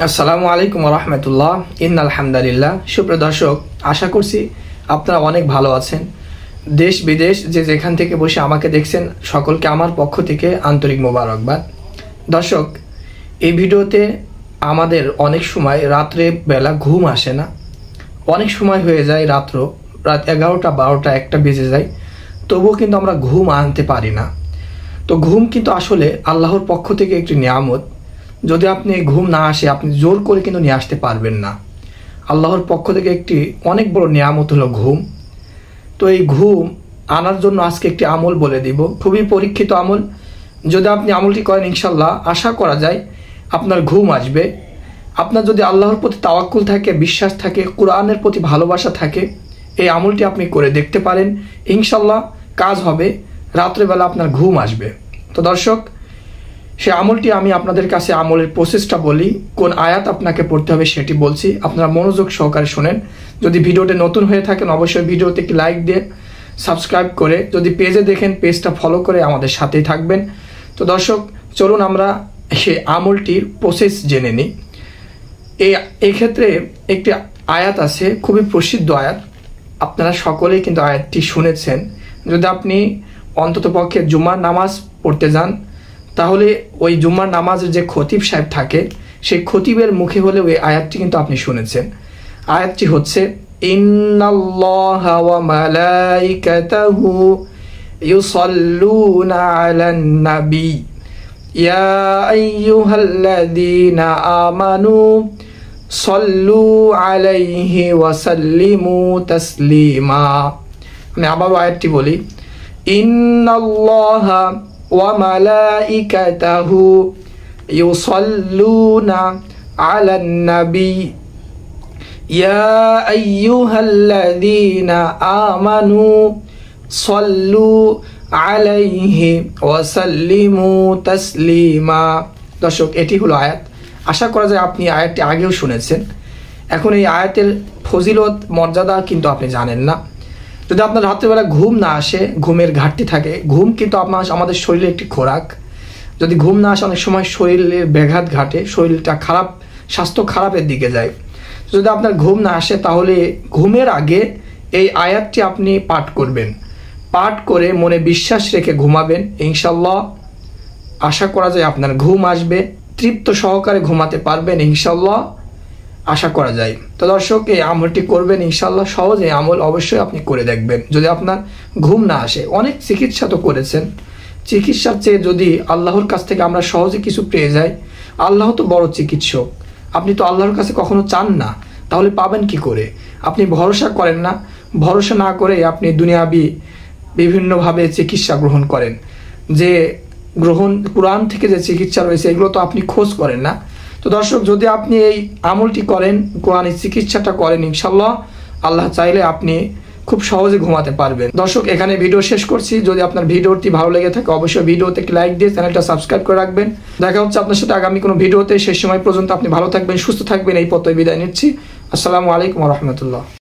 আসসালামু আলাইকুম ওয়া রাহমাতুল্লাহ। ইন্নাল হামদুলিল্লাহ। সুপ্রিয় দর্শক, আশা করছি আপনারা অনেক ভালো আছেন। দেশ বিদেশ যে যেখান থেকে বসে আমাকে দেখছেন সকলকে আমার পক্ষ থেকে আন্তরিক মোবারকবাদ। দর্শক, এই ভিডিওতে আমাদের অনেক সময় রাত্রে বেলা ঘুম আসে না, অনেক সময় হয়ে যায় রাত 11টা 12টা 1টা বেজে যায়, তবুও কিন্তু আমরা ঘুম আনতে পারি না। তো ঘুম কিন্তু আসলে আল্লাহর পক্ষ থেকে একটি নিয়ামত। যদি আপনি ঘুম না আসে, আপনি জোর করে কিন্তু নিয়ে আসতে পারবেন না। আল্লাহর পক্ষ থেকে একটি অনেক বড় নিয়ামত হলো ঘুম। তো এই ঘুম আনার জন্য আজকে একটি আমল বলে দিব, খুবই পরীক্ষিত আমল। যদি আপনি আমলটি করেন, ইনশাল্লাহ আশা করা যায় আপনার ঘুম আসবে। আপনার যদি আল্লাহর প্রতি তাওয়াক্কুল থাকে, বিশ্বাস থাকে, কোরআনের প্রতি ভালোবাসা থাকে, এই আমলটি আপনি করে দেখতে পারেন, ইনশাল্লাহ কাজ হবে, রাত্রেবেলা আপনার ঘুম আসবে। তো দর্শক, সে আমলটি আমি আপনাদের কাছে আমলের প্রসেসটা বলি, কোন আয়াত আপনাকে পড়তে হবে সেটি বলছি, আপনারা মনোযোগ সহকারে শোনেন। যদি ভিডিওতে নতুন হয়ে থাকেন, অবশ্যই ভিডিওতে একটি লাইক দিয়ে সাবস্ক্রাইব করে, যদি পেজে দেখেন পেজটা ফলো করে আমাদের সাথেই থাকবেন। তো দর্শক, চলুন আমরা সে আমলটির প্রসেস জেনে নিই। এই ক্ষেত্রে একটি আয়াত আছে, খুবই প্রসিদ্ধ আয়াত, আপনারা সকলেই কিন্তু আয়াতটি শুনেছেন। যদি আপনি অন্ততপক্ষে জুমার নামাজ পড়তে যান, তাহলে ওই জুম্মার নামাজের যে খতিব সাহেব থাকে, সেই খতিবের মুখে হলে ওই আয়াতটি কিন্তু আপনি শুনেছেন। আয়াতটি হচ্ছে, ইন্নাল্লাহা ওয়া মালাইকাতাহু ইউসাল্লুনা আলান নাবী ইয়া আইয়ুহাল্লাযীনা আমানু সাল্লু আলাইহি ওয়া সাল্লিমু তাসলিমা। আমি আবার আয়াতটি বলি, ইন্নাল্লাহা ওয়া মালাইকাতাহু ইউসাল্লুনা আলান নাবী ইয়া আইয়ুহাল্লাযীনা আমানু সাল্লু আলাইহি ওয়া সাল্লিমু তাসলিমা। দর্শক, এটি হলো আয়াত। আশা করা যায় আপনি আয়াতটি আগেও শুনেছেন। এখন এই আয়াতের ফজিলত মর্যাদা কিন্তু আপনি জানেন না। যদি আপনার রাত্রেবেলা ঘুম না আসে, ঘুমের ঘাটতি থাকে, ঘুম কিন্তু আমাদের শরীরের একটি খোরাক। যদি ঘুম না আসে, অনেক সময় শরীরের ব্যাঘাত ঘটে, শরীরটা খারাপ, স্বাস্থ্য খারাপের দিকে যায়। যদি আপনার ঘুম না আসে, তাহলে ঘুমের আগে এই আয়াতটি আপনি পাঠ করবেন। পাঠ করে মনে বিশ্বাস রেখে ঘুমাবেন, ইনশাল্লাহ আশা করা যায় আপনার ঘুম আসবে, তৃপ্ত সহকারে ঘুমাতে পারবেন, ইনশাল্লাহ আশা করা যায়। তো দর্শক, এই আমলটি করবেন, ইনশাল্লাহ সহজ এই আমল অবশ্যই আপনি করে দেখবেন। যদি আপনার ঘুম না আসে, অনেক চিকিৎসা তো করেছেন, চিকিৎসার চেয়ে যদি আল্লাহর কাছ থেকে আমরা সহজে কিছু পেয়ে যাই, আল্লাহ তো বড় চিকিৎসক। আপনি তো আল্লাহর কাছে কখনো চান না, তাহলে পাবেন কি করে? আপনি ভরসা করেন না, ভরসা না করে আপনি দুনিয়াবি বিভিন্নভাবে চিকিৎসা গ্রহণ করেন। যে কোরআন থেকে যে চিকিৎসা রয়েছে, এগুলো তো আপনি খোঁজ করেন না। তো দর্শক, যদি আপনি এই আমলটি করেন, কোরআনের চিকিৎসাটা করেন, ইনশাল্লাহ আল্লাহ চাইলে আপনি খুব সহজে ঘুমাতে পারবেন। দর্শক, এখানে ভিডিও শেষ করছি। যদি আপনার ভিডিওটি ভালো লেগে থাকে, অবশ্যই ভিডিওতে একটি লাইক দিয়ে চ্যানেলটা সাবস্ক্রাইব করে রাখবেন। দেখা হচ্ছে আপনার সাথে আগামী কোনো ভিডিওতে। সেই সময় পর্যন্ত আপনি ভালো থাকবেন, সুস্থ থাকবেন, এই পথে বিদায় নিচ্ছি। আসসালামু আলাইকুম ওয়া রাহমাতুল্লাহ।